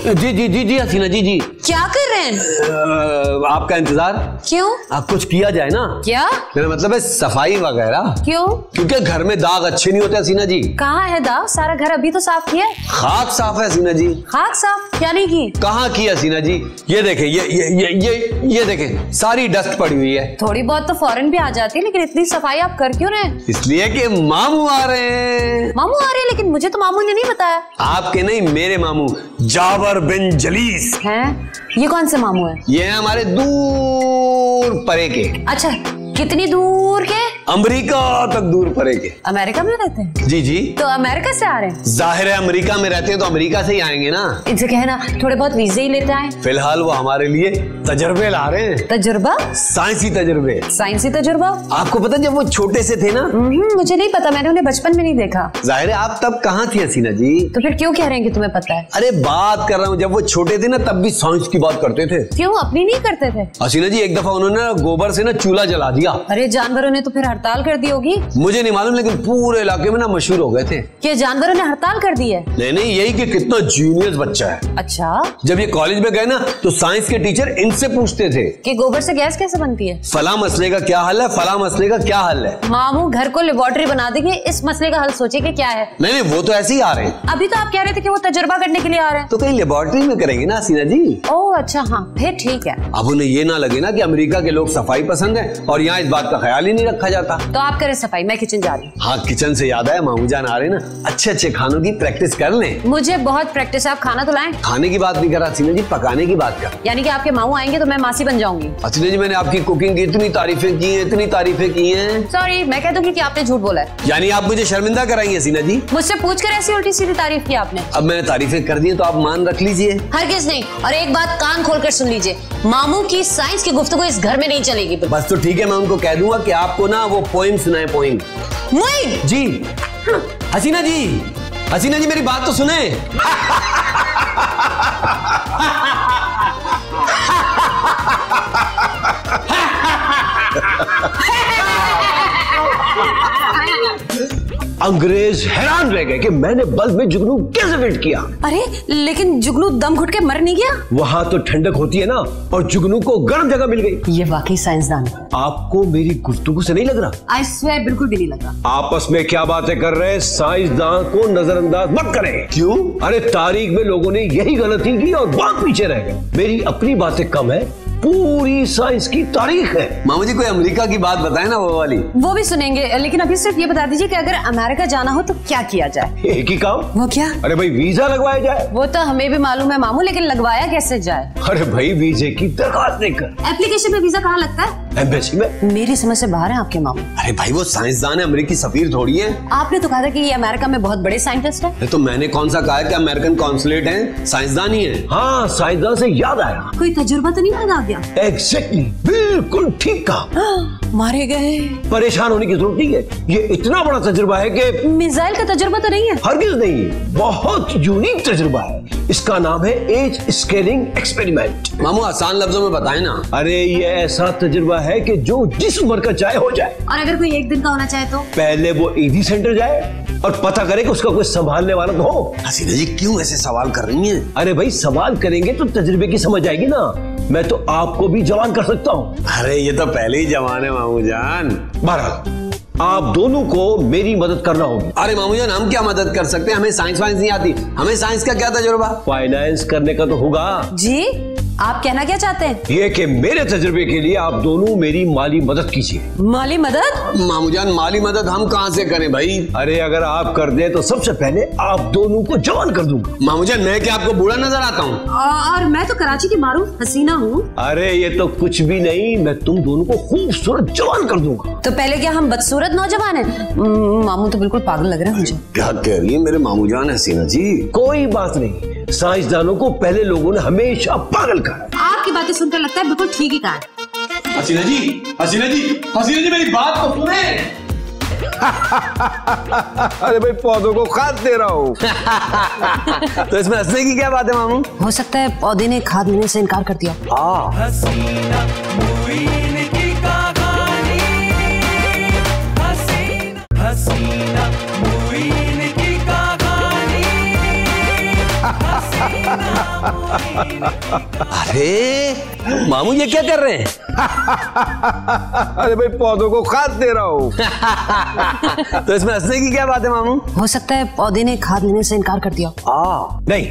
जी जी जी जी हसीना जी जी। क्या कर रहे हैं? आपका इंतजार। क्यों? आप कुछ किया जाए ना। क्या? मेरा मतलब है सफाई वगैरह। क्यों? क्योंकि घर में दाग अच्छे नहीं होते हसीना जी। कहाँ है दाग? सारा घर अभी तो साफ किया है। खाक साफ है हसीना जी। खाक साफ क्या नहीं की? कहाँ की हसीना जी? ये देखें, ये देखें, सारी डस्ट पड़ी हुई है। थोड़ी बहुत तो फौरन भी आ जाती है, लेकिन इतनी सफाई आप कर क्यों रहे हैं? इसलिए कि मामू आ रहे हैं। मामू आ रहे हैं? लेकिन मुझे तो मामू ने नहीं बताया। आपके नहीं, मेरे मामू जावर बिन जलीस हैं। ये कौन से मामू है? ये है हमारे दूर परे के। अच्छा, कितनी दूर के? अमेरिका तक दूर परे के। अमेरिका में रहते हैं? जी जी। तो अमेरिका से आ रहे हैं? जाहिर है अमेरिका में रहते हैं तो अमेरिका से ही आएंगे ना। इनसे कहना थोड़े बहुत वीजे ही लेते आए। फिलहाल वो हमारे लिए तजर्बे ला रहे हैं। तजुर्बा? साइंसी तजर्बे। साइंसी तजुर्बा? आपको पता जब वो छोटे से थे ना? मुझे नहीं पता, मैंने उन्हें बचपन में नहीं देखा। जाहिर है आप तब कहाँ थी हसीना जी? तो फिर क्यों कह रहे हैं कि तुम्हें पता है? अरे बात कर रहा हूँ, जब वो छोटे थे ना तब भी साइंस की बात करते थे। क्यों, अपनी नहीं करते थे? हसीना जी एक दफा उन्होंने गोबर से ना चूल्हा जला दिया। अरे जानवरों ने तो फिर हड़ताल कर दी होगी। मुझे नहीं मालूम, लेकिन पूरे इलाके में ना मशहूर हो गए थे। क्या जानवरों ने हड़ताल कर दी है? नहीं, यही कि कितना जीनियस बच्चा है। अच्छा। जब ये कॉलेज में गए ना तो साइंस के टीचर इनसे पूछते थे कि गोबर से गैस कैसे बनती है, फला मसले का क्या हल है, फला मसले का क्या हल है। मामू घर को लेबोरेटरी बना देंगे, इस मसले का हल सोचे कि क्या है। नहीं, वो तो ऐसे ही आ रहे हैं। अभी तो आप कह रहे थे कि वो तजुर्बा करने के लिए आ रहे हैं। तो कहीं लेबोरेटरी में करेंगे ना हसीना जी। ओह अच्छा, हाँ फिर ठीक है। अब उन्हें ये ना लगे ना कि अमेरिका के लोग सफाई पसंद है और यहाँ इस बात का ख्याल ही नहीं रखा जाता। तो आप करें सफाई, मैं किचन जा रही हूँ। हाँ, किचन से याद आया, मामू जान आ रहे ना, अच्छे अच्छे खानों की प्रैक्टिस कर लें। मुझे बहुत प्रैक्टिस है, आप खाना तो लाएं। खाने की बात नहीं कर रहा हसीना जी, पकाने की बात कर। यानी कि आपके मामू आएंगे तो मैं मासी बन जाऊंगी। हसीना जी मैंने आपकी कुकिंग की इतनी तारीफें की हैं, इतनी तारीफें की हैं। सॉरी, मैं कह दूंगी कि आपने झूठ बोला है। यानी आप मुझे शर्मिंदा कराएंगे हसीना जी? मुझसे पूछकर ऐसी उल्टी सीधी तारीफ की आपने। अब मैंने तारीफें कर दी तो आप मान रख लीजिए। हरगिज़ नहीं। और एक बात कान खोलकर सुन लीजिए, मामू की साइंस की गुफ्तगू इस घर में नहीं चलेगी। बस तो ठीक है, मैं उनको कह दूंगा कि आपको ना वो पोइम सुनाए। पोइम जी। हसीना जी, हसीना जी मेरी बात तो सुने। अंग्रेज हैरान रह गए कि मैंने बल्ब में जुगनू कैसे फिट किया। अरे लेकिन जुगनू दम घुट के मर नहीं गया? वहां तो ठंडक होती है ना, और जुगनू को गर्म जगह मिल गई। ये वाकई साइंसदान है। आपको मेरी गुफ्तगू से नहीं लग रहा? आई स्वेयर, बिल्कुल भी नहीं लग रहा। आपस में क्या बातें कर रहे हैं? साइंसदान को नजरअंदाज मत करें। क्यों? अरे तारीख में लोगों ने यही गलती की और बहुत पीछे रह गए। मेरी अपनी बातें कम है, पूरी साइंस की तारीख है। मामू जी कोई अमेरिका की बात बताए ना, वो वाली। वो भी सुनेंगे, लेकिन अभी सिर्फ ये बता दीजिए कि अगर अमेरिका जाना हो तो क्या किया जाए? एक ही काम। वो क्या? अरे भाई वीजा लगवाया जाए। वो तो हमें भी मालूम है मामू, लेकिन लगवाया कैसे जाए? अरे भाई वीजे की दरखास्त देकर। एप्लीकेशन में वीजा कहाँ लगता है? एम्बेसी में। मेरी समझ से बाहर है आपके मामू। अरे भाई वो साइंसदान है, अमेरिकी सफीर थोड़ी है। आपने तो कहा था कि ये अमेरिका में बहुत बड़े साइंटिस्ट है। तो मैंने कौन सा कहा है कि अमेरिकन कॉन्सुलेट है? साइंसदान ही है। हाँ, साइंसदान से याद आया, कोई तजुर्बा तो नहीं लगा गया? एग्जैक्टली, बिल्कुल ठीक कहा। मारे गए। परेशान होने की जरूरत नहीं है, ये इतना बड़ा तजुर्बा है कि मिसाइल का तजुर्बा तो नहीं है? हरगिज़ नहीं, बहुत यूनिक तजुर्बा है। इसका नाम है एज स्केलिंग एक्सपेरिमेंट। मामू आसान लफ्जों में बताए ना। अरे ये ऐसा तजुर्बा है कि जो जिस उम्र का चाहे हो जाए। और अगर कोई एक दिन का होना चाहे तो? पहले वो ईदी सेंटर जाए और पता करे कि उसका कोई संभालने वाला तो हो। हसीना जी क्यों ऐसे सवाल कर रही हैं? अरे भाई सवाल करेंगे तो तजुर्बे की समझ आएगी ना। मैं तो आपको भी जवान कर सकता हूँ। अरे ये तो पहले ही जवान है मामू जान। बहरहाल आप दोनों को मेरी मदद करना होगी। अरे मामू जान हम क्या मदद कर सकते हैं, हमें साइंस वाइंस नहीं आती। हमें साइंस का क्या तजुर्बा? फाइनेंस करने का तो होगा। जी आप कहना क्या चाहते हैं? ये कि मेरे तजुर्बे के लिए आप दोनों मेरी माली मदद कीजिए। माली मदद? मामू जान माली मदद हम कहाँ से करें भाई? अरे अगर आप कर दें तो सबसे पहले आप दोनों को जवान कर दूंगा। मामू जान मैं क्या आपको बूढ़ा नजर आता हूँ? और मैं तो कराची की मारूफ हसीना हूँ। अरे ये तो कुछ भी नहीं, मैं तुम दोनों को खूबसूरत जवान कर दूंगा। तो पहले क्या हम बदसूरत नौजवान हैं? मामू तो बिल्कुल पागल लग रहा है मुझे। क्या कह रही है मेरे मामू जान हसीना जी? कोई बात नहीं, साइंसदानों को पहले लोगों ने हमेशा पागल कहा। आपकी बातें सुनकर लगता है बिल्कुल ठीक ही कहा। हसीना जी, हसीना जी, हसीना जी मेरी बात तो सुने। अरे भाई पौधों को खाद दे रहा हूँ। तो इसमें हंसने की क्या बात है मामू? हो सकता है पौधे ने खाद देने से इनकार कर दिया। हसीना मुइन की कहानी, हसीना मुइन की कहानी, हसीना अरे मामू ये क्या कर रहे हैं? अरे भाई पौधों को खाद दे रहा हूँ। तो इसमें हंसने की क्या बात है मामू? हो सकता है पौधे ने खाद लेने से इनकार कर दिया। नहीं,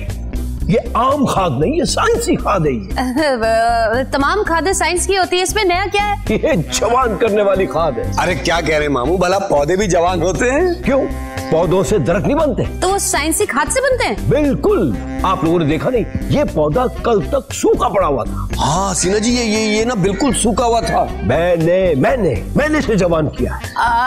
ये आम खाद नहीं, ये साइंसी खाद है। ये तमाम खादें साइंस की होती है, इसमें नया क्या है? ये जवान करने वाली खाद है। अरे क्या कह रहे हैं मामू, भला पौधे भी जवान होते हैं? क्यों, पौधों से दरख्त नहीं बनते? तो वो साइंसी खाद से बनते हैं? बिल्कुल। आप लोगों ने देखा नहीं, ये पौधा कल तक सूखा पड़ा हुआ था। हाँ हसीना जी, ये ना बिल्कुल सूखा हुआ था। मैंने इसे जवान किया।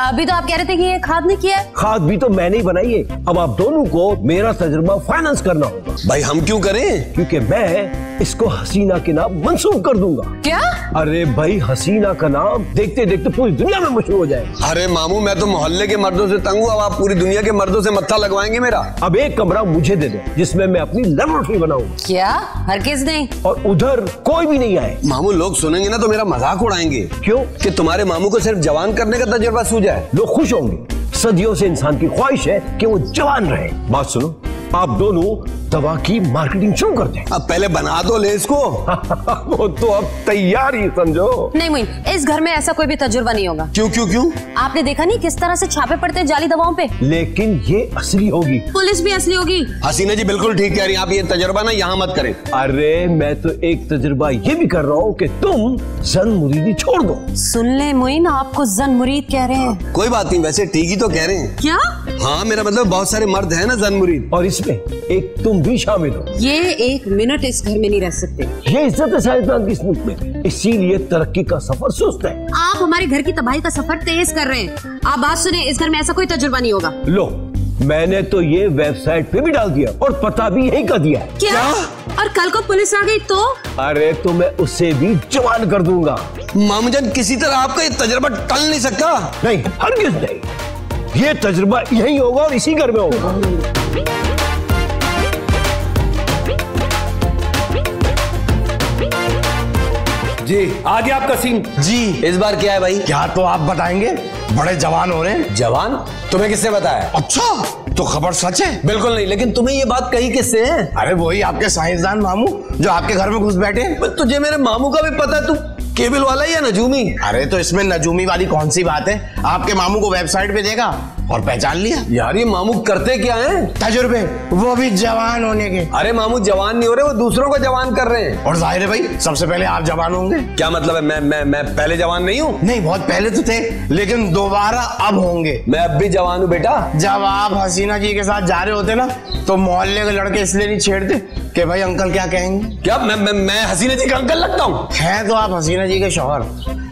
अभी तो आप कह रहे थे कि ये खाद ने किया है। खाद भी तो मैंने ही बनाई है। अब आप दोनों को मेरा तजुर्बा फाइनेंस करना होगा। भाई हम क्यों करें? क्योंकि मैं इसको हसीना के नाम मंसूब कर दूंगा। क्या? अरे भाई, हसीना का नाम देखते देखते पूरी दुनिया में मशहूर हो जाएगा। अरे मामू, मैं तो मोहल्ले के मर्दों से तंग हूँ, अब आप पूरी दुनिया के मर्दों से मत्था लगवाएंगे मेरा। अब एक कमरा मुझे दे दो जिसमें मैं अपनी लेबोरेटरी बनाऊंगा। क्या? हरगिज़ नहीं। और उधर कोई भी नहीं आए। मामू लोग सुनेंगे ना तो मेरा मजाक उड़ाएंगे। क्यों? कि तुम्हारे मामू को सिर्फ जवान करने का तजुर्बा सूझा है। लोग खुश होंगे। सदियों से इंसान की ख्वाहिश है कि वो जवान रहे। बात सुनो, आप दोनों दवा की मार्केटिंग शुरू कर दें। अब पहले बना तो ले इसको। वो तो अब तैयार ही समझो। नहीं मुइन, इस घर में ऐसा कोई भी तजुर्बा नहीं होगा। क्यों क्यों क्यों? आपने देखा नहीं किस तरह से छापे पड़ते हैं जाली दवाओं पे? लेकिन ये असली होगी। पुलिस भी असली होगी। हसीना जी बिल्कुल ठीक कह रही हैं, आप ये तजुर्बा ना यहाँ मत करें। अरे मैं तो एक तजुर्बा ये भी कर रहा हूँ कि तुम जन मुरीदी छोड़ दो। सुन ले मुइन, आपको जन मुरीद कह रहे हैं। कोई बात नहीं, वैसे ठीक ही तो कह रहे हैं। क्या? हाँ मेरा मतलब बहुत सारे मर्द हैं ना जन मुरीद, और इसमें एक तुम भी शामिल हो। ये एक मिनट इस घर में नहीं रह सकते। ये इज्जत है साइंसदान की इस मुल्क में, इसीलिए तरक्की का सफर सुस्त है। आप हमारे घर की तबाही का सफर तेज कर रहे हैं। आप बात सुने, इस घर में ऐसा कोई तजुर्बा नहीं होगा। लो, मैंने तो ये वेबसाइट पे भी डाल दिया और पता भी यही कर दिया है। क्या? और कल को पुलिस आ गई तो? अरे तो मैं उसे भी जवान कर दूंगा। मामू जान किसी तरह आपका ये तजुर्बा टल नहीं सकता। नहीं, हरगिज़ नहीं। ये तजुर्बा यही होगा और इसी घर में होगा। जी आ गया आपका सीन। जी इस बार क्या है भाई? क्या तो आप बताएंगे? बड़े जवान हो रहे हैं। जवान? तुम्हें किससे बताया? अच्छा, तो खबर सच है? बिल्कुल नहीं, लेकिन तुम्हें ये बात कही किससे है? अरे वही आपके साइंसदान मामू जो आपके घर में घुस बैठे हैं। तुझे मेरे मामू का भी पता है, तू केबल वाला या नजूमी? अरे तो इसमें नजूमी वाली कौन सी बात है? आपके मामू को वेबसाइट पे देखा और पहचान लिया। यार ये मामू करते क्या हैं? तजुर्बे, वो भी जवान होने के। अरे मामू जवान नहीं हो रहे, वो दूसरों को जवान कर रहे हैं। और जाहिर है भाई, सबसे पहले आप जवान होंगे। क्या मतलब है? मैं पहले जवान नहीं हूँ? नहीं, बहुत पहले तो थे, लेकिन दोबारा अब होंगे। मैं अब भी जवान हूँ बेटा। जब आप हसीना जी के साथ जा रहे होते ना, तो मोहल्ले के लड़के इसलिए नहीं छेड़ते कि भाई अंकल क्या कहेंगे। क्या मैं हसीना जी का अंकल लगता हूँ? है तो आप हसीना जी के शौहर,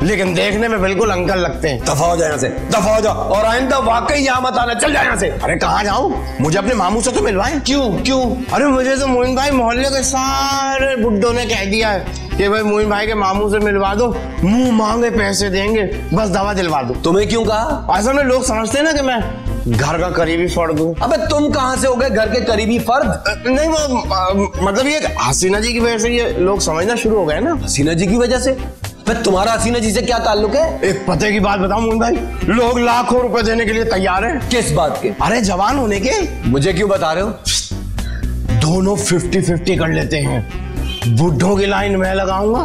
लेकिन देखने में बिल्कुल अंकल लगते हैं। दफा हो जाए यहाँ से, दफा हो जाओ, और आइंदा वाकई यहाँ मत आना, चल जाए यहाँ से। अरे कहाँ जाऊँ? मुझे अपने मामू से तो मिलवाएं। क्यों क्यों? अरे मुझे तो मोइन भाई मोहल्ले के सारे बुड्ढों ने कह दिया है कि भाई मोइन भाई के मामू से मिलवा दो, मुंह मांगे पैसे देंगे, बस दवा दिलवा दो। तुम्हें क्यों कहा? असल में लोग समझते हैं ना कि मैं घर का करीबी फर्द हूँ। अबे तुम कहाँ से हो गए घर के करीबी फर्द? नहीं वो मतलब ये हसीना जी की वजह से ये लोग समझना शुरू हो गए ना। हसीना जी की वजह से? तुम्हारा हसीना जी से क्या ताल्लुक है? एक पते की बात बताऊं मोइन भाई, लोग लाखों रुपए देने के लिए तैयार हैं। किस बात के? अरे जवान होने के। मुझे क्यों बता रहे हो? दोनों 50-50 कर लेते हैं। बुड्ढों की लाइन मैं लगाऊंगा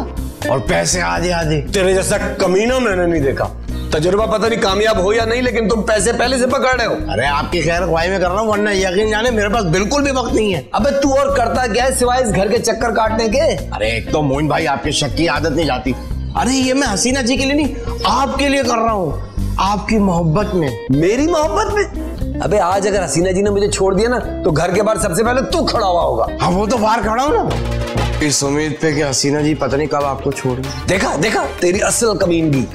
और पैसे आधे आधे। तेरे जैसा कमीना मैंने नहीं देखा। तजुर्बा पता नहीं कामयाब हो या नहीं, लेकिन तुम पैसे पहले से पकड़ रहे हो। अरे आपकी खैर ख्वाही में कर रहा हूँ, वरना यकीन जाने मेरे पास बिल्कुल भी वक्त नहीं है। अबे तू और करता क्या है सिवाय इस घर के चक्कर काटने के? अरे एक तो मोइन भाई आपके शक की आदत नहीं जाती। अरे ये मैं हसीना जी के लिए नहीं, आपके लिए कर रहा हूँ, आपकी मोहब्बत में। मेरी मोहब्बत में? अबे आज अगर हसीना जी ने मुझे छोड़ दिया ना, तो घर के बाहर सबसे पहले तू खड़ा हुआ होगा। हाँ वो तो बाहर खड़ा हूँ ना, इस उम्मीद पे कि हसीना जी पता नहीं कब आपको छोड़ दें। देखा देखा तेरी असल कमीनगी।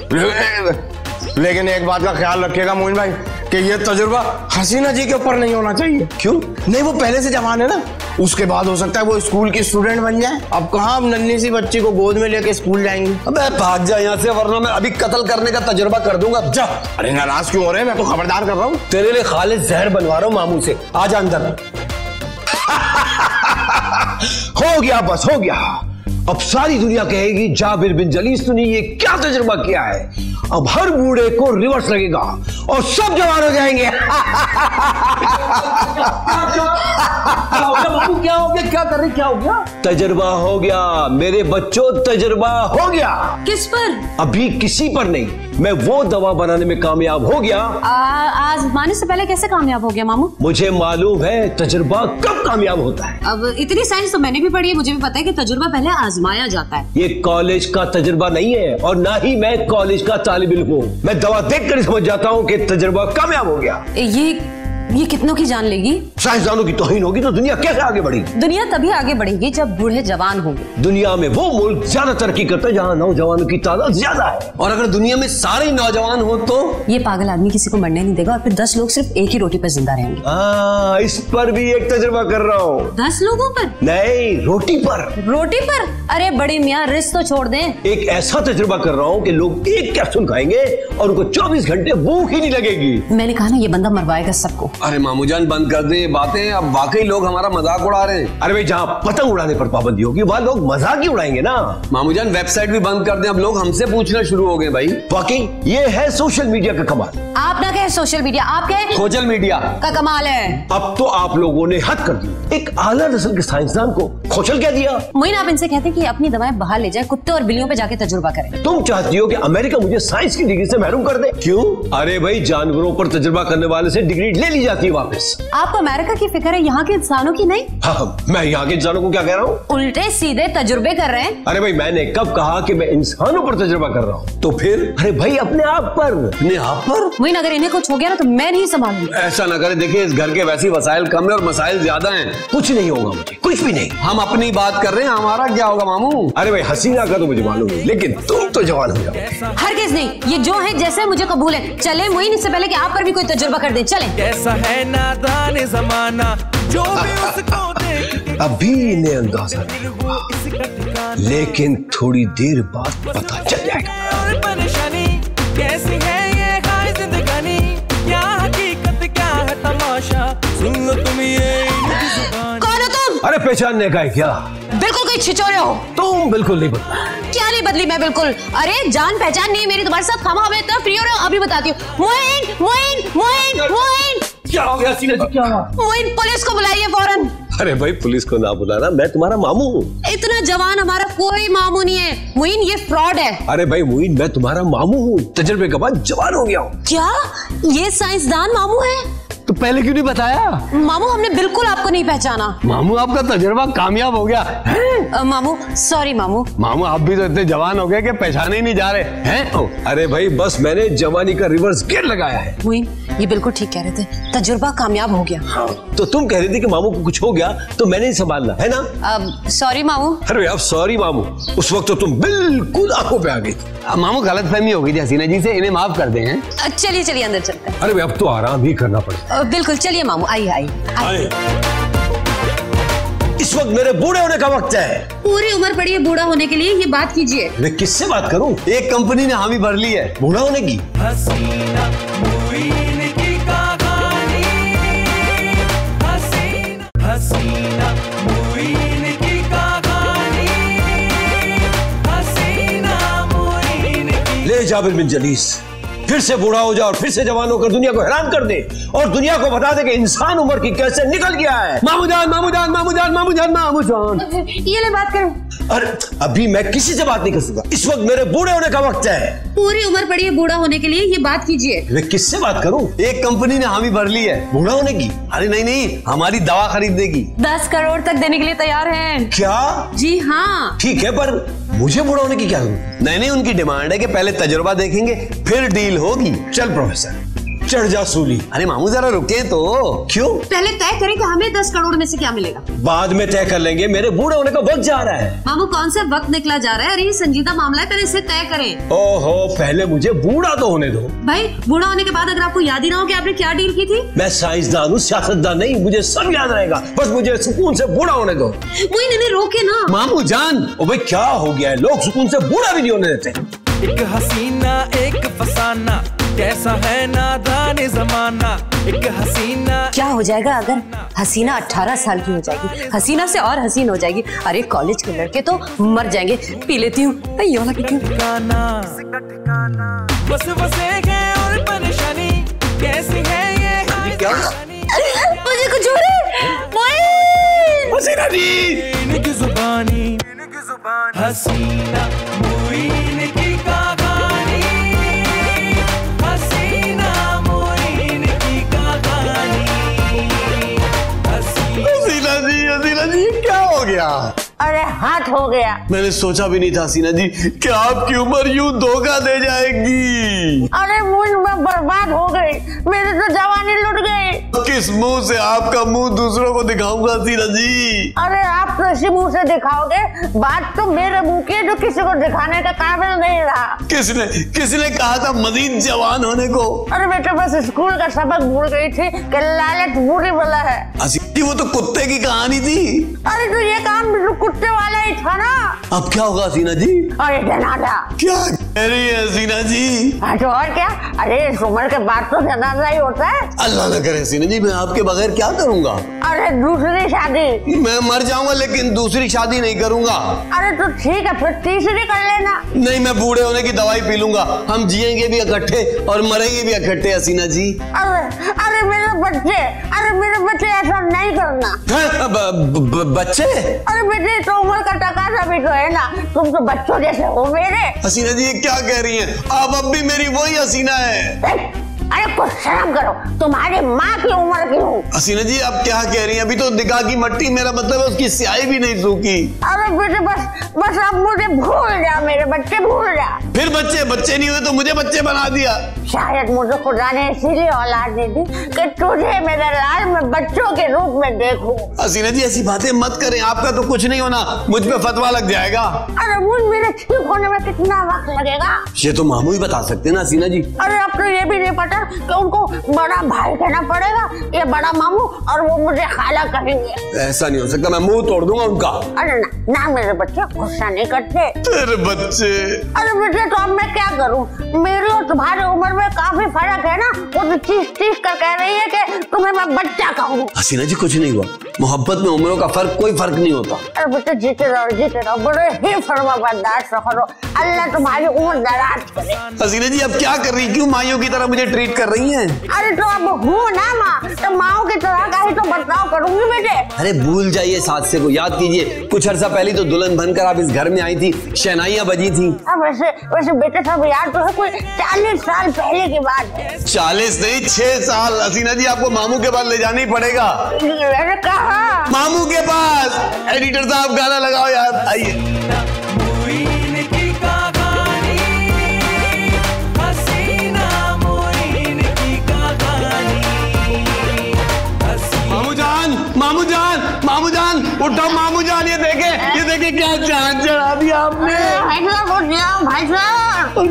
लेकिन एक बात का ख्याल रखिएगा मोइन भाई कि ये तजुर्बा हसीना जी के ऊपर नहीं होना चाहिए। क्यों? नहीं, वो पहले से जवान है ना, उसके बाद हो सकता है वो स्कूल की स्टूडेंट बन जाए। अब कहाँ हम नन्ही सी बच्ची को गोद में लेके स्कूल जाएंगे। अबे भाग जा यहाँ से, वरना मैं अभी कत्ल करने का तजुर्बा कर दूंगा। जा। अरे नाराज क्यों हो रहे हैं? मैं तो खबरदार कर रहा हूँ। तेरे लिए खालिद जहर बनवा रहा हूँ मामू से। आजा अंदर। हो गया, बस हो गया। अब सारी दुनिया कहेगी जाबिर बिन जलीस ने ये क्या तजुर्बा किया है। अब हर बूढ़े को रिवर्स लगेगा और सब जवान हो जाएंगे। क्या हो गया? क्या कर रहे? क्या हो गया? तजुर्बा हो गया मेरे बच्चों, तजुर्बा हो गया। किस पर? अभी किसी पर नहीं, मैं वो दवा बनाने में कामयाब हो गया। आजमाने से पहले कैसे कामयाब हो गया मामू? मुझे मालूम है तजुर्बा कब कामयाब होता है। अब इतनी साइंस तो मैंने भी पढ़ी है, मुझे भी पता है कि तजुर्बा पहले आजमाया जाता है। ये कॉलेज का तजुर्बा नहीं है और ना ही मैं कॉलेज का तालिब इल्म हूँ। मैं दवा देखकर समझ जाता हूँ कि तजुर्बा कामयाब हो गया। ये कितनों की जान लेगी? साइंसदानों की तौहीन होगी तो दुनिया कैसे आगे बढ़ेगी? दुनिया तभी आगे बढ़ेगी जब बूढ़े जवान होंगे। दुनिया में वो मुल्क ज्यादा तरक्की करता है जहाँ नौजवानों की तादाद ज्यादा है। और अगर दुनिया में सारे नौजवान हो तो ये पागल आदमी किसी को मरने नहीं देगा और फिर 10 लोग सिर्फ एक ही रोटी पर जिंदा रहेंगे। इस पर भी एक तजुर्बा कर रहा हूँ। 10 लोगों पर? नहीं, रोटी पर। रोटी पर? अरे बड़ी मियाँ रिस्क तो छोड़ दें। एक ऐसा तजुर्बा कर रहा हूँ कि लोग एक कैप्सूल खाएंगे और उनको 24 घंटे भूख ही नहीं लगेगी। मैंने कहा ना, ये बंदा मरवाएगा सबको। अरे मामू जान बंद कर दे ये बातें, अब वाकई लोग हमारा मजाक उड़ा रहे हैं। अरे भाई, जहाँ पतंग उड़ाने पर पाबंदी होगी वहाँ लोग मजाक ही उड़ाएंगे ना। मामू जान वेबसाइट भी बंद कर दें, अब लोग हमसे पूछना शुरू हो गए भाई। वाकई ये है सोशल मीडिया का कमाल। आप ना कहे सोशल मीडिया, आप कहे सोशल मीडिया का कमाल है। अब तो आप लोगों ने हद कर दी। एक आला नस्ल के साइंसदान को खोचल क्या दिया। मोइन, आप इनसे कहते कि अपनी दवाएं बाहर ले जाए, कुत्ते और बिल्लियों पे जाके तजुर्बा करें। तुम चाहती हो कि अमेरिका मुझे साइंस की डिग्री से महरूम कर दे? क्यों? अरे भाई, जानवरों पर तजुर्बा करने वाले से डिग्री ले ली जाती है वापस। आपको अमेरिका की फिक्र है, यहाँ के इंसानों की नहीं? हाँ, मैं यहाँ के इंसानों को क्या कह रहा हूँ? उल्टे सीधे तजुर्बे कर रहे हैं। अरे भाई, मैंने कब कहा कि मैं इंसानों पर तजुर्बा कर रहा हूँ? तो फिर? अरे भाई, अपने आप पर। अपने आप पर? मोइन, अगर इन्हें कुछ हो गया ना तो मैं नहीं संभालूंगी। ऐसा ना करे, देखिए इस घर के वैसी वसाइल कम है और मसाइल ज्यादा हैं। कुछ नहीं होगा मुझे, कुछ भी नहीं। हम अपनी बात कर रहे हैं, हमारा क्या होगा मामू? अरे भाई, हसीना का तो मुझे मालूम है, लेकिन तुम तो जवान हो जाओ। हरगिज़ नहीं, ये जो है जैसे मुझे कबूल है। चले मोइन, इससे पहले कि आप पर भी कोई तजुर्बा कर दे। चले। कैसा है नादान जमाना, जो भी उसको देख अभी इन्हें अंदाजा नहीं हुआ, इसका ठिकाना लेकिन थोड़ी देर बाद पता चल जाएगा। और परेशानी कैसी है ये खाई जिंदगानी, क्या हकीकत क्या है तमाशा, सुन लो तुम ये इनकी जुबान। कौन हो तुम? अरे पहचानने का है क्या? बिल्कुल कोई छिचोरे हो तुम बिल्कुल नहीं बदला। क्या नहीं बदली मैं? बिल्कुल। अरे जान पहचान नहीं मेरी तुम्हारे साथ, खामा हमें इतना फ्री हो रहे हो। अभी बताती हूँ। मोइन, मोइन, मोइन, मोइन, क्या हो गया सीना जी, क्या हुआ? मोइन, पुलिस को बुलाइए फौरन। अरे भाई, पुलिस को ना बुलाना, मैं तुम्हारा मामू हूँ। इतना जवान हमारा कोई मामू नहीं है मोइन, ये फ्रॉड है। अरे भाई मोइन, मैं तुम्हारा मामू हूँ, तजुर्बे के बाद जवान हो गया हूँ। क्या ये साइंसदान मामू है? तो पहले क्यों नहीं बताया? मामू, हमने बिल्कुल आपको नहीं पहचाना। मामू आपका तजुर्बा कामयाब हो गया है? मामू सॉरी मामू। मामू आप भी तो इतने जवान हो गए कि पहचाने ही नहीं जा रहे हैं। अरे भाई, बस मैंने जवानी का रिवर्स गियर लगाया है। मोइन, ये बिल्कुल ठीक कह रहे थे, तजुर्बा कामयाब हो गया। हाँ, तो तुम कह रही थी कि मामू को कुछ हो गया तो मैंने ही संभालना है ना? अब सॉरी मामू। अरे अब सॉरी मामू, उस वक्त तो तुम बिल्कुल आंखों पे आ गई थी। मामू गलतफहमी हो गई थी हसीना जी से, इन्हें माफ कर दें। चलिए चलिए अंदर चलते हैं। अरे भाई, अब तो आराम ही करना पड़ेगा। बिल्कुल, चलिए मामू, आइए आइए। इस वक्त मेरे बूढ़े होने का वक्त है। पूरी उम्र पड़ी है बूढ़ा होने के लिए, ये बात कीजिए। मैं किससे बात करूं? एक कंपनी ने हामी भर ली है बूढ़ा होने की। हसीना मुइन की कहानी, हसीना हसीना मुइन की कहानी, हसीना मुइन की। ले जाबिर बिन जलीस, फिर से बूढ़ा हो जा और फिर से जवान होकर दुनिया को हैरान कर दे और दुनिया को बता दे कि इंसान उम्र की कैसे निकल गया है। मामू जान, मामू जान, मामू जान, मामू जान, मामू जान। ये ले बात करो। अरे अभी मैं किसी से बात नहीं कर सकता, इस वक्त मेरे बूढ़े होने का वक्त है। पूरी उम्र पड़ी है बूढ़ा होने के लिए, ये बात कीजिए। मैं किससे बात करूं? एक कंपनी ने हामी भर ली है बूढ़ा होने की। अरे नहीं नहीं, हमारी दवा खरीदने की। 10 करोड़ तक देने के लिए तैयार हैं। क्या? जी हाँ। ठीक है, पर मुझे बूढ़ा होने की क्या जरूरत? नहीं नहीं, उनकी डिमांड है कि पहले तजुर्बा देखेंगे फिर डील होगी। चल प्रोफेसर, चढ़ जा सूली। अरे मामू जरा रुके तो। क्यों? पहले तय करें कि हमें 10 करोड़ में से क्या मिलेगा। बाद में तय कर लेंगे, मेरे बूढ़े होने का वक्त जा रहा है। मामू, कौन सा वक्त निकला जा रहा है? अरे ये संजीदा मामला है, पहले इसे तय करें। ओहो, पहले मुझे बूढ़ा तो होने दो। भाई, बूढ़ा होने के बाद अगर आपको याद ही ना हो कि आपने क्या डील की थी। मैं साइंसदान हूँ, सियासतदान नहीं, मुझे सब याद रहेगा। बस मुझे सुकून से बूढ़ा होने दो। मोइन, इन्हें रोके ना। मामू जान। ओ भाई, क्या हो गया है? लोग सुकून से बूढ़ा भी नहीं होने देते। एक हसीना एक फसाना, कैसा है नादान जमाना, एक हसीना। क्या हो जाएगा अगर हसीना 18 साल की हो जाएगी? हसीना से और हसीन हो जाएगी। अरे कॉलेज के लड़के तो मर जाएंगे। पी लेती हूँ, ये वाला पीती हूँ। ठिकाना बस बसे है और परेशानी, कैसी है ये क्या? मुझे कुछ हो रहा है। मोइन हसीना जी इनकी जुबानी हसीना मोइन की कहानी, हसीना मोइन की कहानी। हसीना जी क्या हो गया? अरे हाथ हो गया। मैंने सोचा भी नहीं था हसीना जी कि आपकी उम्र यूं धोखा दे जाएगी। अरे मुझ में बर्बाद हो गई, मेरी तो जवानी लुट गई। किस मुंह से आपका मुंह दूसरों को दिखाऊंगा हसीना जी? अरे आप तो इसी मुंह से दिखाओगे, बात तो मेरे मुंह की जो किसी को दिखाने का काबिल नहीं रहा। किसने कहा था मजीद जवान होने को? अरे बेटा बस स्कूल का सबक भूल गई थी कि लालच बुरी बला है। हसीना जी वो तो कुत्ते की कहानी थी। अरे तो ये काम कुत्ते वाला ही था ना। अब क्या होगा हसीना जी? अरे जनाजा। क्या कह रही है हसीना जी? तो और क्या, अरे इस उम्र के बाद तो जनाजा ही होता है। अल्लाह न करे हसीना जी, मैं आपके बगैर क्या करूंगा? अरे दूसरी शादी। मैं मर जाऊंगा लेकिन दूसरी शादी नहीं करूंगा। अरे तो ठीक है फिर तीसरी कर लेना। नहीं, मैं बूढ़े होने की दवाई पी लूंगा। हम जिएंगे भी इकट्ठे और मरेंगे भी इकट्ठे हसीना जी। अरे मेरे बच्चे ऐसा नहीं करना। बच्चे? अरे बेटे तो उम्र का तकाजा भी तो है ना, तुम तो बच्चों जैसे हो मेरे। हसीना जी ये क्या कह रही हैं? आप अब भी मेरी वही हसीना है। अरे कुछ शर्म करो, तुम्हारी माँ की उम्र की हूँ। हसीना जी आप क्या कह रही हैं? अभी तो निकाह की मट्टी, मेरा मतलब है उसकी स्याही भी नहीं सूखी। अरे बेटे बस अब मुझे भूल जा, मेरे बच्चे भूल जा। फिर बच्चे नहीं हुए तो मुझे बच्चे बना दिया। शायद मुझे खुदा ने इसीलिए औलाद दे दी कि तुझे मेरे लाल में बच्चों के रूप में देखूं। हसीना जी ऐसी बातें मत करें, आपका तो कुछ नहीं होना, मुझ पे फतवा लग जाएगा। अरे मुझ मेरे ठीक होने में कितना वक्त लगेगा? ये तो मामू ही बता सकते हैं ना हसीना जी। अरे अब तो ये भी नहीं पता कि उनको बड़ा भाई कहना पड़ेगा या बड़ा मामू, और वो मुझे खाला कहेंगे। ऐसा नहीं हो सकता, मैं मुंह तोड़ दूंगा उनका। अरे ना मेरे बच्चे गुस्सा नहीं करते। तेरे बच्चे? अरे बेटे तो अब मैं क्या करूं, मेरी और तुम्हारी उम्र में काफी फर्क है ना। वो तो चीख कर कह रही है कि तुम्हें मैं बच्चा कहूँ। हसीना जी कुछ नहीं हुआ, मोहब्बत में उम्रों का फर्क कोई फर्क नहीं होता। अरे बेटे जीते रहो, बड़े ही फर्माबरदार रहो, अल्लाह तुम्हारी उम्र दराज करे। हसीना जी अब क्या कर रही, क्यों माइयों की तरह मुझे ट्रीट कर रही हैं? अरे तो अब हूँ ना माँ, तो माओ की तरह का ही तो बर्ताव करूंगी बेटे। अरे भूल जाइए इस हादसे को, याद कीजिए कुछ अर्सा पहले तो दुल्हन बनकर आप इस घर में आई थी, शहनाइयां बजी थी। अब वैसे बेटे सब याद तो है, कोई 40 साल पहले की बात है। 40 नहीं 6 साल। हसीना जी आपको मामू के पास ले जाना ही पड़ेगा। मैंने कहा मामू के पास। एडिटर साहब गाना लगाओ यार, आइए। मामू जान उठो, मामू जान ये देखे क्या जान चढ़ा दिया आपने। भाई साहब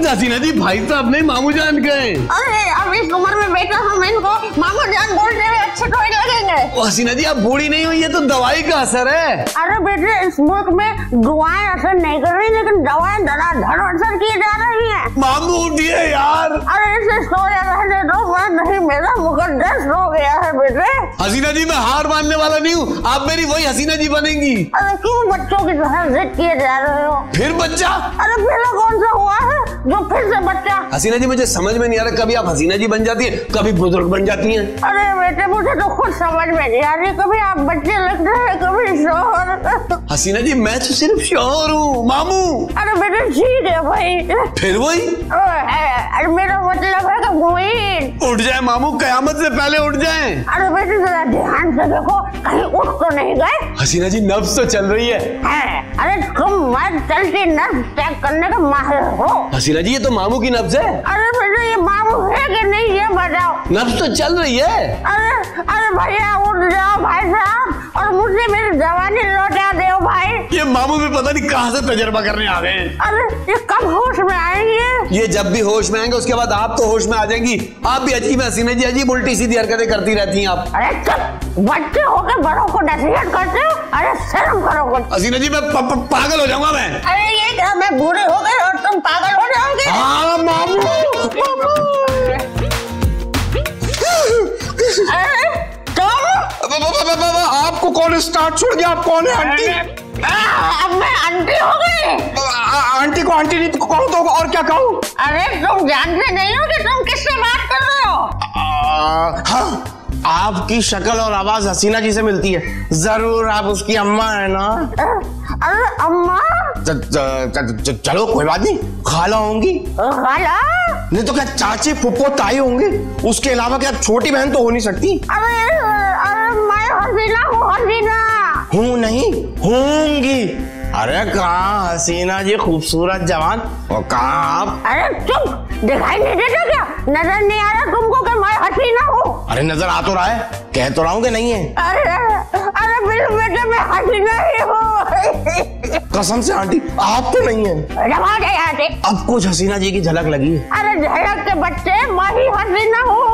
हसीना जी भाई साहब नहीं मामू जान गए। अरे अब इस उम्र में बेटा हम इनको मामू जान बोलने में अच्छे थोड़ी लगेंगे। हसीना जी आप बूढ़ी नहीं हुई, ये तो दवाई का असर है। अरे बेटे इस मुल्क में दुआएं असर नहीं कर रही, लेकिन दवाएं धड़ाधड़ असर किए जा रही हैं। मामू उठिए यार। अरे इसे सोया रहने दो, मैं नहीं, मेरा मुकद्दस हो गया है बेटे। हसीना जी मैं हार मानने वाला नहीं हूँ, आप मेरी वही हसीना जी बनेंगी। अरे क्यों बच्चों की तरह जिद किए जा रहे हो? फिर बच्चा? अरे पहला कौन सा हुआ है जो फिर से बच्चा? हसीना जी मुझे समझ में नहीं आ रहा, कभी आप हसीना जी बन जाती हैं, कभी बुजुर्ग बन जाती हैं। अरे बेटे मुझे तो खुद समझ में नहीं आ रही, कभी आप बच्चे लगते हैं कभी शौहर। हसीना जी मैं तो सिर्फ शौहर हूँ मामू। अरे बेटे ठीक है भाई। फिर वही? अरे मेरा मतलब है कि मुईन उठ जाए मामू, कयामत से पहले उठ जाए। अरे बेटे जरा ध्यान से देखो कहीं उठ तो नहीं गए। हसीना जी नब्ज तो चल रही है। अरे तुम मत चलती नब्ज चेक करने का माहिर हो। हसीना जी ये तो मामू की नब्ज है। अरे बेटे ये मामू है कि नहीं ये बताओ। नब्ज तो चल रही है। अरे भैया उठ जाओ भाई साहब, और मुझे मेरी जवानी लौटा दो भाई। ये मामू भी पता नहीं कहाँ से तजर्बा करने आ गए। अरे ये कब होश में आएंगे? ये जब भी होश में आएंगे उसके बाद आप तो होश में आ जाएंगी। आप भी अजीब हसीना जी अजीब उल्टी सीधी हरकतें करती रहती हैं आप। अरे चुप, बच्चे होकर बड़ों को नसीहत करते हो? अरे शर्म करो कुछ। हसीना जी मैं पागल हो जाऊंगा मैं। अरे ये क्या मैं बूढ़े हो गए और तुम पागल हो जाओगे? हाँ मामू। अरे तुम आपको कौन स्टार्ट छोड़ गया? आप कौन है? आंटी? अब मैं आंटी हो गई। आंटी को आंटी नहीं तो कहो तो और क्या कहूँ? अरे तुम जानते नहीं हो कि तुम किससे बात कर रहे हो? हाँ आपकी शक्ल और आवाज हसीना जी से मिलती है। जरूर आप उसकी अम्मा है ना? अरे अम्मा। चलो कोई बात नहीं, खाला होंगी। खाला नहीं तो क्या चाची फुप्पो ताई होंगे, उसके अलावा क्या छोटी बहन तो हो नहीं सकती। अरे मैं हसीना हूँ, हसीना हूँ नहीं होंगी। अरे कहाँ हसीना जी खूबसूरत जवान, और कहाँ आप? अरे चुप, दिखाई नहीं देता क्या? नजर नहीं आ रहा तुमको कि मैं हसीना हूँ? अरे नजर आ तो रहा है, कह तो रहा हूँ कि नहीं है। अरे मेरे बेटे मैं हसीना ही हूँ। कसम से आंटी आप तो नहीं है। यहाँ से अब कुछ हसीना जी की झलक लगी है। अरे झलक के बच्चे, मैं ही हसीना हूँ।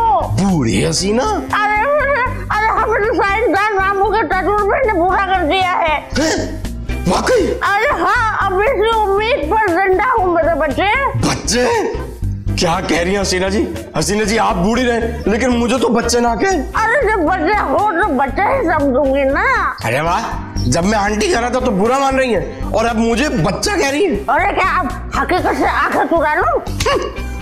बूढ़ी हसीना? अरे हमें तो साइंसदान रामू के तजुर्बे ने पूरा कर दिया है। वाकई? अरे हाँ, अभी से उम्मीद पर जिंदा हूँ मेरे बच्चे। बच्चे? क्या कह रही हैं हसीना जी? हसीना जी आप बूढ़ी रहे, लेकिन मुझे तो बच्चे ना कहे। अरे जब बच्चे हो तो बच्चे ही समझूंगी ना। अरे वाह, जब मैं आंटी कह रहा था तो बुरा मान रही है, और अब मुझे बच्चा कह रही है। अरे क्या अब हकीकत से आंखें चुरा लूं?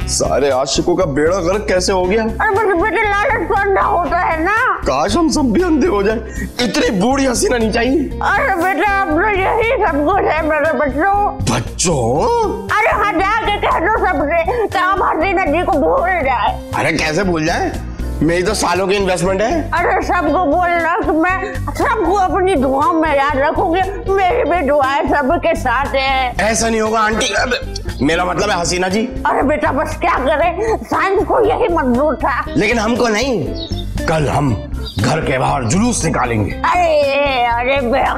सारे आशिकों का बेड़ा गर्क कैसे हो गया। अरे बस बेटे लालच तो अंधा होता है ना। काश हम सब भी अंधे हो जाए, इतनी बूढ़ी हसीना नहीं चाहिए। अरे बेटा अब तो यही सब कुछ है मेरे बच्चों। बच्चों? अरे हाँ, जाके कह दो सबसे कि हम हसीना जी को भूल जाए। अरे कैसे भूल जाए, मेरी तो सालों की इन्वेस्टमेंट है। अरे सबको बोलना कि मैं सबको अपनी दुआओं में याद रखूंगी, मेरी भी दुआएं सबके साथ है। ऐसा नहीं होगा आंटी, मेरा मतलब है हसीना जी। अरे बेटा बस क्या करें, साइंस को यही मंजूर था। लेकिन हमको नहीं। कल हम घर के बाहर जुलूस निकालेंगे। अरे बेटा,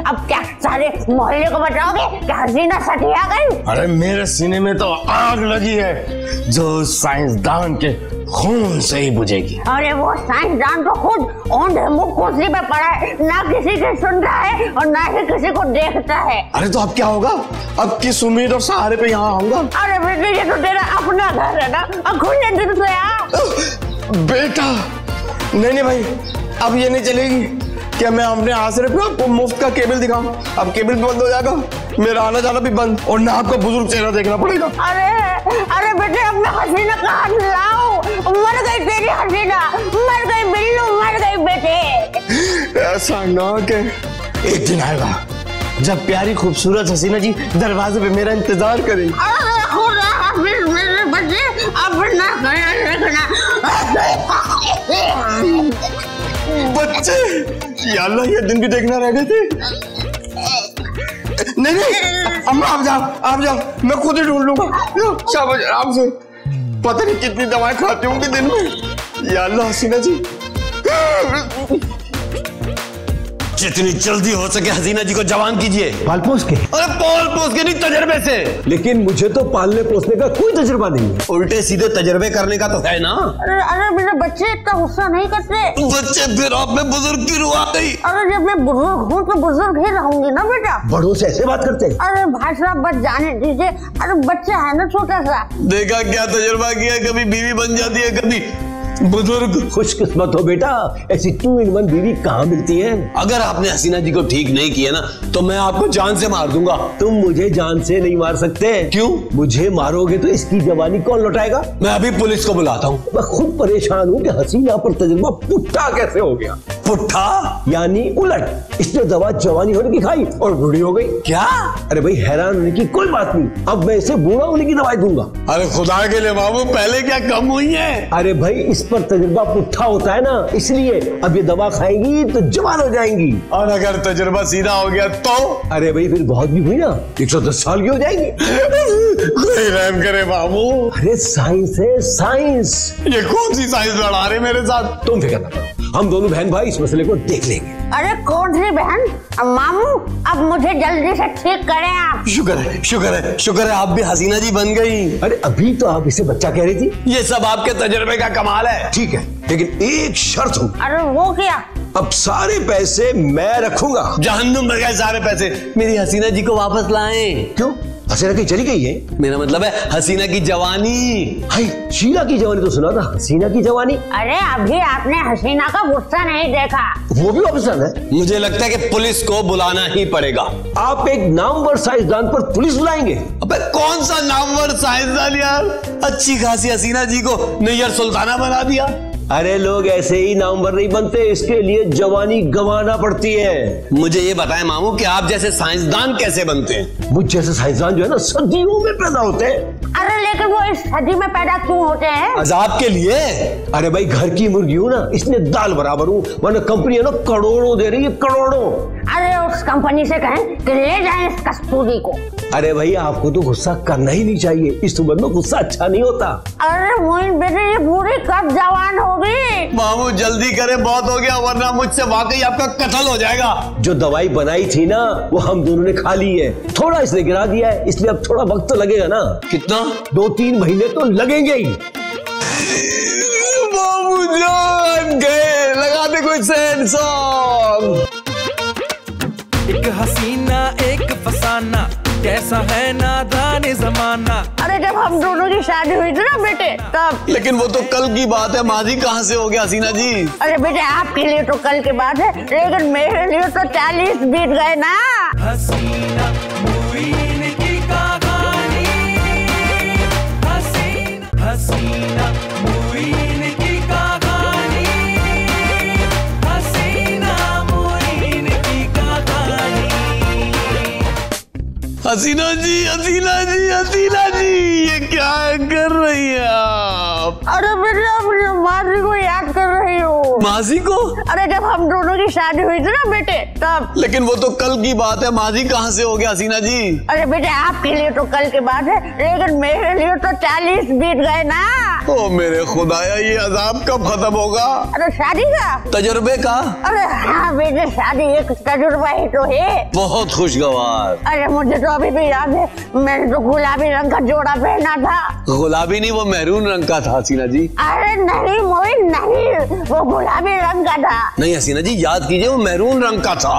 अब क्या सारे मोहल्ले को बताओगे कि हसीना सठिया गई? अरे मेरे सीने में तो आग लगी है, जो साइंसदान के खून से ही बुझेगी। अरे वो साइंसदान तो खुद औंधे मुंह कुर्सी पे पड़ा है, ना किसी की सुनता है और ना ही किसी को देखता है। अरे तो अब क्या होगा? अब किस उम्मीद और सहारे पे यहाँ आऊंगा? अरे बेटे ये तो तेरा अपना घर है ना, अब खुले दिल से आ। बेटा नहीं भाई, अब ये नहीं चलेगी। क्या मैं अपने आसरे पे आपको मुफ्त का केबल दिखाऊं? अब केबल भी बंद हो जाएगा, मेरा आना जाना भी बंद, और ना आपका बुजुर्ग चेहरा देखना पड़ेगा। अरे बेटे अब मैं हसीना कहाँ लाऊं? मर गई तेरी हसीना, मर गई बिल्लू, मर गई बेटे। ऐसा ना के एक दिन आएगा जब प्यारी खूबसूरत हसीना जी दरवाजे पे मेरा इंतजार करेंगी। मेरे बच्चे अब ना बच्चे, या अल्लाह ये दिन भी देखना रह गए थे। नहीं अम्मा आप जाओ, मैं खुद ही ढूंढ लूंगा। शाबाश, आराम से। पता नहीं कितनी दवाएं खाती होंगी दिन में। या अल्लाह हसीना जी, जितनी जल्दी हो सके हसीना जी को जवान कीजिए। पाल पोस के? अरे पाल पोस के नहीं, तजर्बे से। लेकिन मुझे तो पालने पोसने का कोई तजुर्बा नहीं है। उल्टे सीधे तजर्बे करने का तो है ना। अरे मेरे बच्चे इतना गुस्सा नहीं करते। बच्चे फिर आप में बुजुर्ग की रूह आ गई। अरे जब मैं बुजुर्ग हूँ तो बुजुर्ग ही रहूंगी ना बेटा। बड़ों से ऐसे बात करते हैं? अरे भाई साहब बस जाने दीजिए, अरे बच्चा है ना छोटा सा। देखा क्या तजुर्बा किया, कभी बीवी बन जाती है कभी बुजुर्ग। खुशकिस्मत हो बेटा, ऐसी 2 in 1 बीवी कहाँ मिलती है। अगर आपने हसीना जी को ठीक नहीं किया ना तो मैं आपको जान से मार दूंगा। तुम मुझे जान से नहीं मार सकते। क्यों? मुझे मारोगे तो इसकी जवानी कौन लौटाएगा? मैं अभी पुलिस को बुलाता हूँ। मैं खुद परेशान हूँ कि हसीना पर तजुर्बा पुट्ठा कैसे हो गया। पुट्ठा यानी उलट, इसने दवा जवानी होने की खाई और बूढ़ी हो गई। क्या? अरे भाई हैरान होने की कोई बात नहीं, अब मैं इसे बूढ़ा होने की दवाई दूंगा। अरे खुदा के लिए बाबू, पहले क्या कम हुई है? अरे भाई इस पर तजुर्बा पुट्ठा होता है ना, इसलिए अब ये दवा खाएंगी तो जवान हो जाएंगी। और अगर तजुर्बा सीधा हो गया तो? अरे भाई फिर बहुत भी हुई ना, 110 साल की हो जाएंगी। रहम करे बाबू। अरे साइंस है साइंस। ये कौन सी साइंस लड़ा रहे मेरे साथ? तुम फिक्र मत करो, हम दोनों बहन भाई इस मसले को देख लेंगे। अरे कौन सी बहन? मामू अब मुझे जल्दी से ठीक करें आप। शुक्र है आप भी हसीना जी बन गई। अरे अभी तो आप इसे बच्चा कह रही थी। ये सब आपके तजुर्बे का कमाल है। ठीक है, लेकिन एक शर्त हो। अरे वो क्या? अब सारे पैसे मैं रखूंगा। जहन्नुम में गए सारे पैसे, मेरी हसीना जी को वापस लाएं। क्यों? हसीना की चली गई है? मेरा मतलब है हसीना की जवानी। हाय, शीला की जवानी तो सुना था, हसीना की जवानी? अरे अभी आपने हसीना का गुस्सा नहीं देखा। वो भी वापस आना है? मुझे लगता है कि पुलिस को बुलाना ही पड़ेगा। आप एक नामवर साइंसदान पर पुलिस बुलाएंगे? अबे कौन सा नामवर साइंसदान यार, अच्छी खासी हसीना जी को नैयर सुल्ताना बना दिया। अरे लोग ऐसे ही नामवर नहीं बनते, इसके लिए जवानी गंवाना पड़ती है। मुझे ये बताएं मामू कि आप जैसे साइंसदान कैसे बनते हैं? मुझ जैसे साइंसदान जो है ना सदियों में पैदा होते हैं। अरे लेकिन वो इस सदी में पैदा क्यों होते हैं? अजाब के लिए। अरे भाई घर की मुर्गी हूँ ना, इसलिए दाल बराबर हूँ, वरना कंपनी है ना करोड़ों दे रही है, करोड़ों। अरे उस कंपनी से कहें कि ले जाएं इस कस्तूरी को। अरे भाई आपको तो गुस्सा करना ही नहीं चाहिए, इस उम्र में गुस्सा अच्छा नहीं होता। अरे मोइन बेटे ये पूरी कब जवान होगी? मामू जल्दी करें, बहुत हो गया, वरना मुझसे वाकई आपका कत्ल हो जाएगा। जो दवाई बनाई थी ना वो हम दोनों ने खा ली है, थोड़ा इसने गिरा दिया है, इसलिए अब थोड़ा वक्त तो लगेगा ना। कितना? 2-3 महीने तो लगेंगे ही। मामू जान गए, लगा दे कोई सैड सॉन्ग। एक हसीना एक फसाना, कैसा है नादान जमाना। अरे जब हम दोनों की शादी हुई थी ना बेटे तब। लेकिन वो तो कल की बात है, माजी कहाँ से हो गया हसीना जी? अरे बेटे आपके लिए तो कल की बात है, लेकिन मेरे लिए तो 40 बीत गए ना। हसीना मुईन की कहानी, हसीना मुईन की कहानी, हसीना मुईन की कहानी। हसीना जी, हसीना जी, हसीना जी, ये क्या कर रही है आप? अरे बेटे अपनी माजी को याद कर रही हूँ। माजी को? अरे जब हम दोनों की शादी हुई थी ना बेटे तब। लेकिन वो तो कल की बात है, माजी कहाँ से हो गया हसीना जी? अरे बेटे आपके लिए तो कल की बात है, लेकिन मेरे लिए तो 40 बीत गए ना। ओ मेरे खुदाया, ये अजाब कब खत्म होगा? अरे शादी का तजुर्बे का? अरे हाँ बेटे शादी एक तजुर्बा ही तो है। बहुत खुशगवार। अरे मुझे तो अभी भी याद है, मैंने तो गुलाबी रंग का जोड़ा पहना था। गुलाबी नहीं, वो मैरून रंग का था हसीना जी। अरे नहीं मोइन नहीं, वो गुलाबी रंग का था। नहीं हसीना जी, याद कीजिए, वो मैरून रंग का था।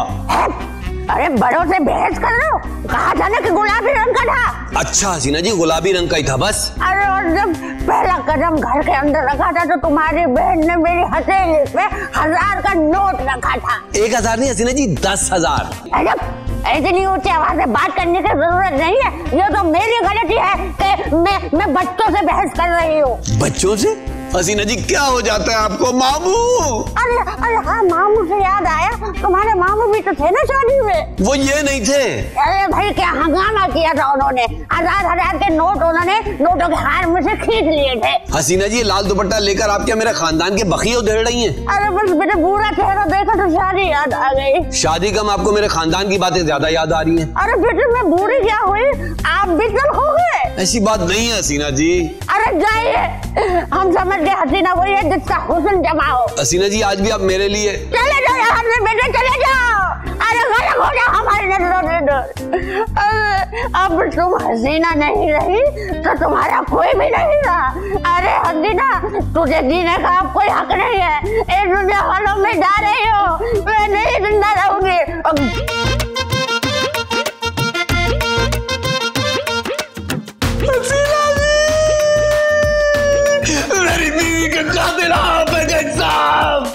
अरे बड़ों से बहस कर रहे हो, कहा था ना कि गुलाबी रंग का था। अच्छा हसीना जी, गुलाबी रंग का ही था बस। अरे और जब पहला कदम घर के अंदर रखा था तो तुम्हारी बहन ने मेरी हथेली पे 1000 का नोट रखा था। 1000 नहीं हसीना जी, 10,000। अरे इतनी ऊंची आवाज में बात करने की जरूरत नहीं है, ये तो मेरी गलती है कि मैं बच्चों से बहस कर रही हूँ। बच्चों से? हसीना जी क्या हो जाता है आपको? मामू। अरे हाँ मामू से याद आया, तुम्हारे मामू भी तो थे ना शादी में। वो ये नहीं थे। अरे भाई क्या हंगामा किया था उन्होंने, 1000 के नोट उन्होंने नोटों के हार में से खींच लिए थे। हसीना जी लाल दुपट्टा लेकर आप क्या मेरे खानदान के बखिए उधेड़ रही हैं? अरे बस बेटे बुरा चेहरा देखा तो शादी याद आ गई। शादी कम आपको मेरे खानदान की बातें ज्यादा याद आ रही हैं। अरे बेटे मैं बुरी क्या हुई, आप भी कल हो गए। ऐसी बात नहीं है हसीना जी। अरे जाइए, हम समझ गए हसीना वही है जिसका हुस्न जमा हो। हसीना जी आज भी आप मेरे लिए। चले जाओ यहाँ से बेटे, चले जाओ। अरे गलत हो जाओ हमारी नजरों में। अब तुम हसीना नहीं रही तो तुम्हारा कोई भी नहीं रहा। अरे हसीना तुझे जीने का अब कोई हक नहीं है, इस दुनिया वालों में जा रही हो, मैं नहीं जिंदा रहूंगी।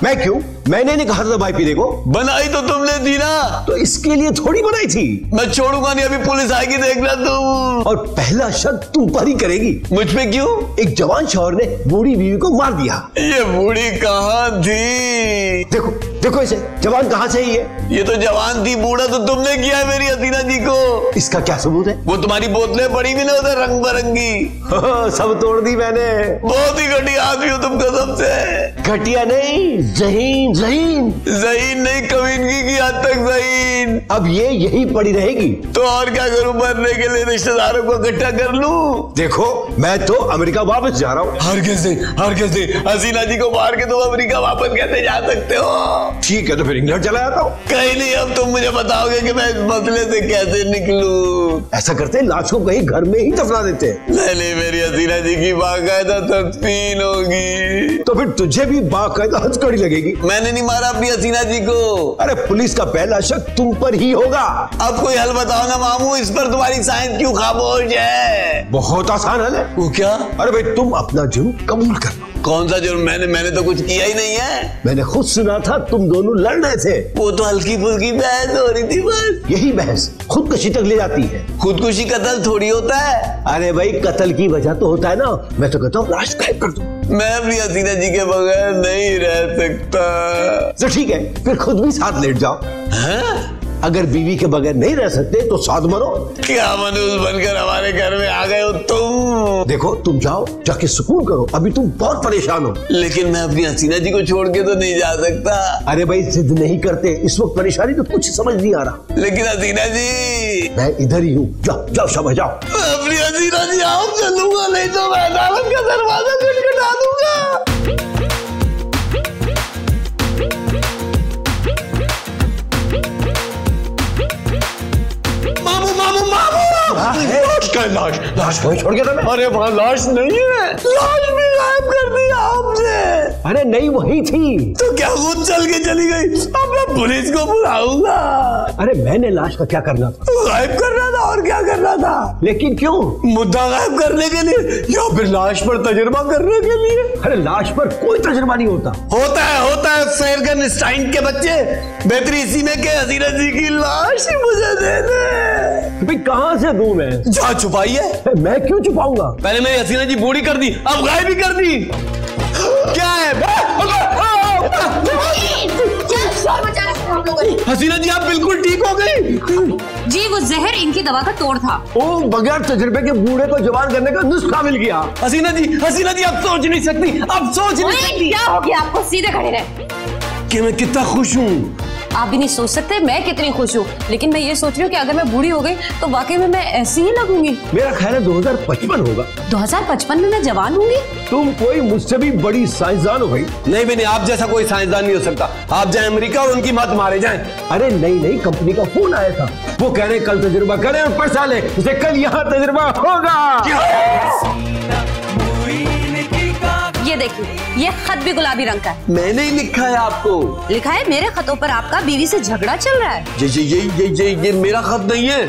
मैं क्यों? मैंने नहीं कहा था दवाई पीने को। बनाई तो तुमने थी ना। तो इसके लिए थोड़ी बनाई थी। मैं छोड़ूंगा नहीं, अभी पुलिस आएगी देखना तुम। और पहला शक तुम पर ही करेगी। मुझ पे क्यों? एक जवान शौहर ने बूढ़ी बीवी को मार दिया। ये बूढ़ी कहाँ थी? देखो देखो इसे, जवान कहाँ से ही है? ये तो जवान थी, बूढ़ा तो तुमने किया है मेरी हसीना जी को। इसका क्या सबूत है? वो तुम्हारी बोतलें पड़ी भी ना उधर रंग बिरंगी, सब तोड़ दी मैंने। बहुत ही घटिया आदमी हो तुम कसम से। घटिया नहीं, ज़हीन ज़हीन। ज़हीन नहीं, कमीनगी की हद तक ज़हीन। अब ये यही पड़ी रहेगी। तो और क्या करूं, मरने के लिए रिश्तेदारों को इकट्ठा कर लूं? देखो मैं तो अमेरिका वापस जा रहा हूँ। हरगिज़ नहीं, हसीना जी को मार के तुम अमेरिका वापस कैसे जा सकते हो? ठीक है तो फिर इंग्लैंड चला जाता हूँ। कहीं नहीं, अब तुम मुझे बताओगे कि मैं इस मसले से कैसे निकलूं। ऐसा करते लाश को कहीं घर में ही दफना देते। नहीं, मेरी हसीना जी की बाकायदा तदफीन होगी। तो फिर तुझे भी बाकायदा हथकड़ी लगेगी। मैंने नहीं मारा अपनी हसीना जी को। अरे पुलिस का पहला शक तुम पर ही होगा। अब कोई हल बताओ ना मामू, इस पर तुम्हारी साइंस क्यों खामोश है? बहुत आसान हल है। वो क्या? अरे भाई तुम अपना जुर्म कबूल कर लो। कौन सा जुर्म? मैंने तो कुछ किया ही नहीं है। मैंने खुद सुना था तुम दोनों लड़ रहे थे। वो तो हल्की फुल्की बहस हो रही थी बस। यही बहस खुदकुशी तक ले जाती है। खुदकुशी कत्ल थोड़ी होता है। अरे भाई कत्ल की वजह तो होता है ना। मैं तो कहता हूँ लाश गायब कर दो। मैं अपनी हसीना जी के बगैर नहीं रह सकता। तो ठीक है, फिर खुद भी साथ लेट जाओ। हाँ? अगर बीवी के बगैर नहीं रह सकते तो साथ मरो। क्या मनुष्य बनकर हमारे घर में आ गए हो तुम? देखो तुम जाओ, जाके सुकून करो, अभी तुम बहुत परेशान हो। लेकिन मैं अपनी हसीना जी को छोड़ के तो नहीं जा सकता। अरे भाई जिद नहीं करते, इस वक्त परेशानी में कुछ समझ नहीं आ रहा। लेकिन हसीना जी, मैं इधर ही हूँ, जाओ जाओ शाबाश जाओ। अपनी हसीना जी आओ, चलूंगा, नहीं तो मैं अदालत का दरवाजा खटखटा दूंगा। लाश लाश वहीं छोड़ के मैं। अरे वहाँ लाश नहीं है, लाश भी गायब कर दी आपने। अरे नहीं वही थी। तो क्या खुद चल के चली गई? अब मैं पुलिस को बुलाऊंगा। अरे मैंने लाश का क्या करना था? गायब करना था, और क्या करना था? लेकिन क्यों? मुद्दा गायब करने के लिए या फिर लाश पर तजुर्बा करने के लिए? अरे लाश पर कोई तजुर्बा नहीं होता। होता है फेरगन स्टाइन के बच्चे। बेहतरी इसी में के हसीना जी की लाश ही मुझे दे दे। भाई कहाँ से दूं मैं? जहाँ छुपाई है। मैं क्यों छुपाऊंगा? पहले मेरी हसीना जी बूढ़ी कर दी, अब गायब भी कर दी। क्या है? हसीना जी आप बिल्कुल ठीक हो गई? जी वो जहर इनकी दवा का तोड़ था। ओ बगैर तजुर्बे के बूढ़े को जवान करने का नुस्खा मिल गया। हसीना जी आप सोच नहीं सकती, आप सोच नहीं सकती। क्या हो गया आपको? सीधे खड़े रहे। कि मैं कितना खुश हूँ। आप भी नहीं सोच सकते मैं कितनी खुश हूँ, लेकिन मैं ये सोच रही हूँ कि अगर मैं बूढ़ी हो गई तो वाकई में मैं ऐसी ही लगूंगी। मेरा ख्याल है 2055 होगा। 2055 में मैं जवान होंगी? तुम कोई मुझसे भी बड़ी साइंसदान हो भाई। नहीं, आप जैसा कोई साइंसदान नहीं हो सकता। आप जाए अमेरिका और उनकी मौत मारे जाएं। अरे नहीं, कंपनी का फोन आया था, वो कह रहे कल तजुर्बा करें और पैसा ले, उसे कल यहाँ तजुर्बा होगा। ये देखिए, ये खत भी गुलाबी रंग का है। मैंने ही लिखा है आपको। लिखा है मेरे खतों पर आपका बीवी से झगड़ा चल रहा है। ये मेरा खत नहीं है।